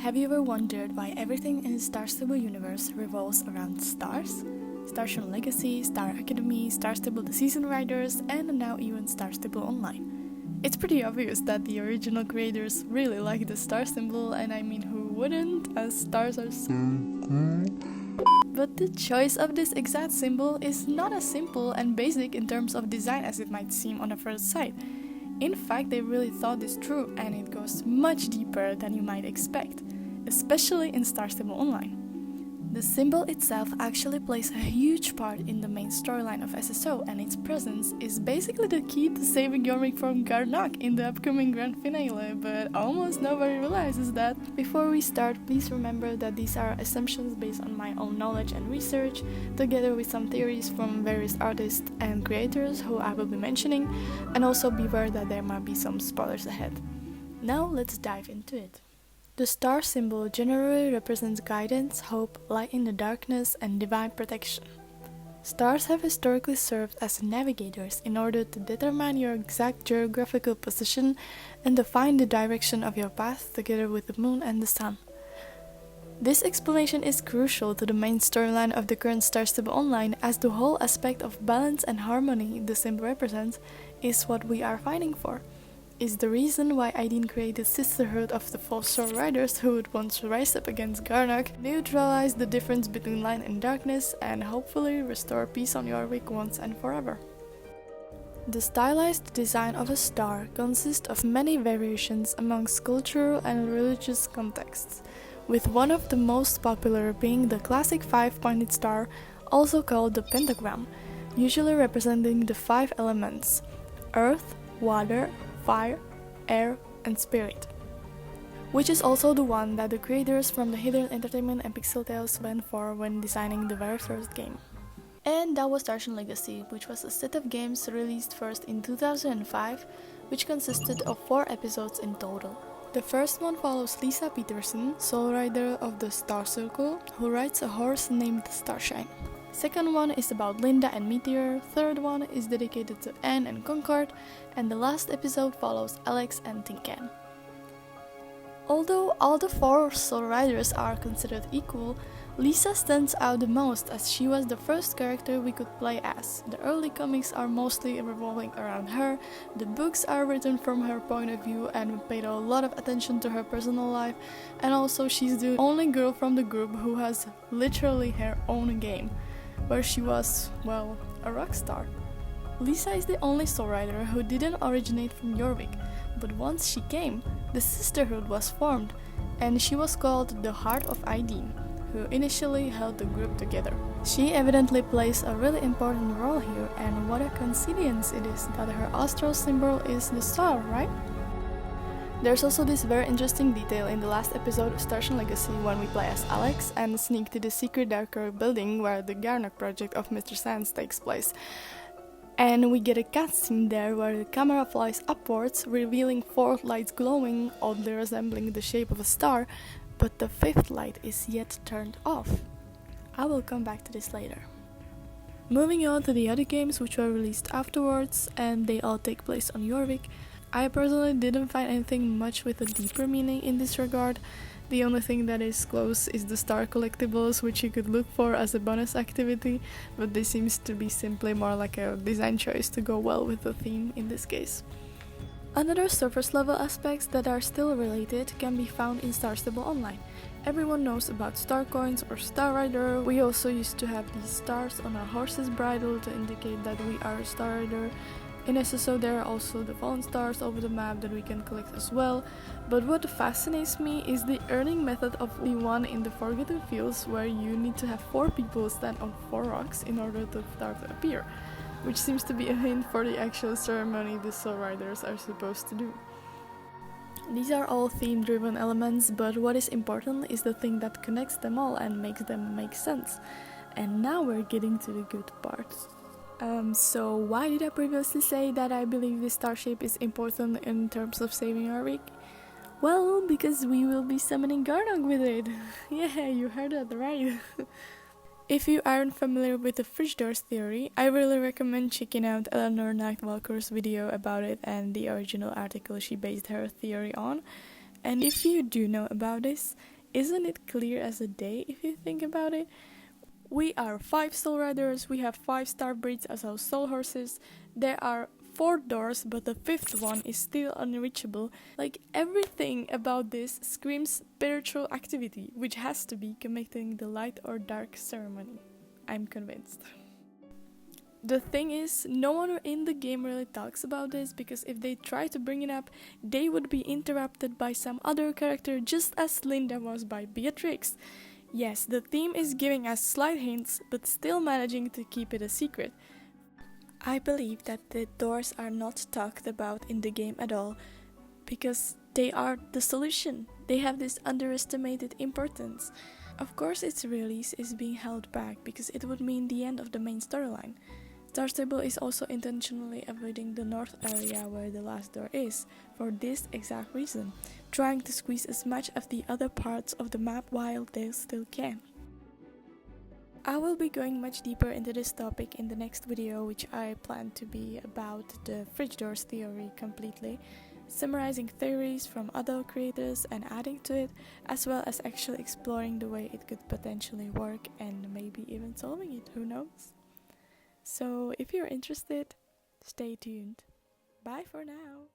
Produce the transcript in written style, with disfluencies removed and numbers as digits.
Have you ever wondered why everything in the Star Stable universe revolves around stars? Star Ocean Legacy, Star Academy, Star Stable The Season Riders, and now even Star Stable Online. It's pretty obvious that the original creators really like the star symbol, and I mean who wouldn't, as stars are so cool. But the choice of this exact symbol is not as simple and basic in terms of design as it might seem on the first sight. In fact, they really thought this through, and it goes much deeper than you might expect, especially in Star Stable Online. The symbol itself actually plays a huge part in the main storyline of SSO, and its presence is basically the key to saving Yorick from Garnock in the upcoming grand finale, but almost nobody realizes that. Before we start, please remember that these are assumptions based on my own knowledge and research, together with some theories from various artists and creators who I will be mentioning, and also beware that there might be some spoilers ahead. Now let's dive into it. The star symbol generally represents guidance, hope, light in the darkness, and divine protection. Stars have historically served as navigators in order to determine your exact geographical position and define the direction of your path together with the moon and the sun. This explanation is crucial to the main storyline of the current Star Stable Online, as the whole aspect of balance and harmony the symbol represents is what we are fighting for. Is the reason why Aideen created Sisterhood of the False Star Riders who would want to rise up against Garnock, neutralize the difference between light and darkness, and hopefully restore peace on Yorick once and forever. The stylized design of a star consists of many variations amongst cultural and religious contexts, with one of the most popular being the classic 5-pointed star, also called the pentagram, usually representing the 5 elements: earth, water, fire, air, and spirit, which is also the one that the creators from the Hidden Entertainment and Pixel Tales went for when designing the very first game. And that was Star Ocean Legacy, which was a set of games released first in 2005, which consisted of 4 episodes in total. The first one follows Lisa Peterson, sole rider of the Star Circle, who rides a horse named Starshine. Second one is about Linda and Meteor, third one is dedicated to Anne and Concord, and the last episode follows Alex and Tinkan. Although all the 4 sole riders are considered equal, Lisa stands out the most as she was the first character we could play as. The early comics are mostly revolving around her, the books are written from her point of view and we paid a lot of attention to her personal life, and also she's the only girl from the group who has literally her own game, where she was, well, a rock star. Lisa is the only sole rider who didn't originate from Yorick, but once she came, the Sisterhood was formed, and she was called the Heart of Aideen, who initially held the group together. She evidently plays a really important role here, and what a coincidence it is that her astral symbol is the star, right? There's also this very interesting detail in the last episode of Star Ocean Legacy when we play as Alex and sneak to the secret darker building where the Garnock project of Mr. Sands takes place. And we get a cutscene there where the camera flies upwards, revealing 4 lights glowing, oddly resembling the shape of a star, but the 5th light is yet turned off. I will come back to this later. Moving on to the other games which were released afterwards, and they all take place on Yorick. I personally didn't find anything much with a deeper meaning in this regard. The only thing that is close is the star collectibles, which you could look for as a bonus activity, but this seems to be simply more like a design choice to go well with the theme in this case. Another surface level aspects that are still related can be found in Star Stable Online. Everyone knows about star coins or Star Rider. We also used to have these stars on our horse's bridle to indicate that we are a Star Rider. In SSO there are also the fallen stars over the map that we can collect as well, but what fascinates me is the earning method of the one in the Forgotten Fields, where you need to have 4 people stand on 4 rocks in order to start to appear, which seems to be a hint for the actual ceremony the Soul Riders are supposed to do. These are all theme-driven elements, but what is important is the thing that connects them all and makes them make sense. And now we're getting to the good parts. So why did I previously say that I believe this star shape is important in terms of saving Yorick? Well, because we will be summoning Garnock with it. Yeah, you heard that right. If you aren't familiar with the fridge doors theory, I really recommend checking out Eleanor Nightwalker's video about it and the original article she based her theory on. And if you do know about this, isn't it clear as a day if you think about it? We are 5 soul riders, we have 5 star breeds as our soul horses, there are 4 doors but the 5th one is still unreachable. Like, everything about this screams spiritual activity, which has to be connecting the light or dark ceremony. I'm convinced. The thing is, no one in the game really talks about this, because if they try to bring it up, they would be interrupted by some other character, just as Linda was by Beatrix. Yes, the theme is giving us slight hints, but still managing to keep it a secret. I believe that the doors are not talked about in the game at all, because they are the solution. They have this underestimated importance. Of course, its release is being held back because it would mean the end of the main storyline. Star Stable is also intentionally avoiding the north area where the last door is, for this exact reason, trying to squeeze as much of the other parts of the map while they still can. I will be going much deeper into this topic in the next video, which I plan to be about the fridge doors theory completely, summarizing theories from other creators and adding to it, as well as actually exploring the way it could potentially work and maybe even solving it, who knows? So if you're interested, stay tuned. Bye for now!